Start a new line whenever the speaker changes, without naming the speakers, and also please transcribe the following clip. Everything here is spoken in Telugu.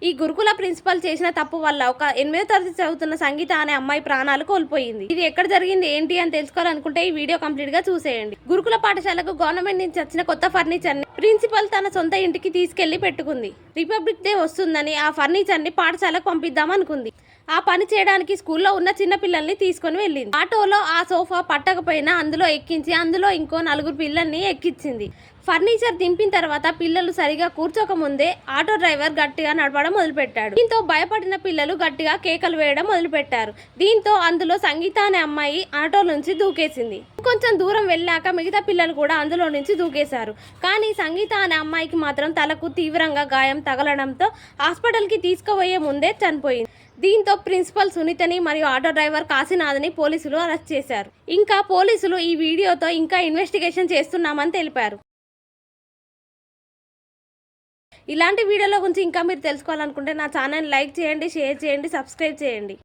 ఈ గురుకుల ప్రిన్సిపల్ చేసిన తప్పు వల్ల ఒక 8వ తరగతి చదువుతున్న సంగీత అనే అమ్మాయి ప్రాణాలు కోల్పోయింది. ఇది ఎక్కడ జరిగింది ఏంటి అని తెలుసుకోవాలనుకుంటే ఈ వీడియో కంప్లీట్ గా చూసేయండి. గురుకుల పాఠశాలకు గవర్నమెంట్ నుంచి వచ్చిన కొత్త ఫర్నిచర్ ని ప్రిన్సిపల్ తన సొంత ఇంటికి తీసుకెళ్లి పెట్టుకుంది. రిపబ్లిక్ డే వస్తుందని ఆ ఫర్నిచర్ ని పాఠశాలకు పంపిద్దాం అనుకుంది. ఆ పని చేయడానికి స్కూల్లో ఉన్న చిన్న పిల్లల్ని తీసుకొని వెళ్ళింది. ఆటోలో ఆ సోఫా పట్టకపోయినా అందులో ఎక్కించి అందులో ఇంకో 4 పిల్లల్ని ఎక్కించింది. ఫర్నిచర్ దింపిన తర్వాత పిల్లలు సరిగా కూర్చోకముందే ఆటో డ్రైవర్ గట్టిగా నడపడం మొదలుపెట్టాడు. దీంతో భయపడిన పిల్లలు గట్టిగా కేకలు వేయడం మొదలుపెట్టారు. దీంతో అందులో సంగీత అనే అమ్మాయి ఆటో నుంచి దూకేసింది. కొంచెం దూరం వెళ్ళాక మిగతా పిల్లలు కూడా అందులో నుంచి దూకేశారు. కానీ సంగీత అనే అమ్మాయికి మాత్రం తలకు తీవ్రంగా గాయం తగలడంతో హాస్పిటల్కి తీసుకుపోయే ముందే చనిపోయింది. దీంతో ప్రిన్సిపల్ సునీతని మరియు ఆటో డ్రైవర్ కాశీనాథ్ని పోలీసులు అరెస్ట్ చేశారు. ఇంకా పోలీసులు ఈ వీడియోతో ఇంకా ఇన్వెస్టిగేషన్ చేస్తున్నామని తెలిపారు. ఇలాంటి వీడియోల గురించి ఇంకా మీరు తెలుసుకోవాలనుకుంటే నా ఛానల్ లైక్ చేయండి, షేర్ చేయండి, సబ్స్క్రైబ్ చేయండి.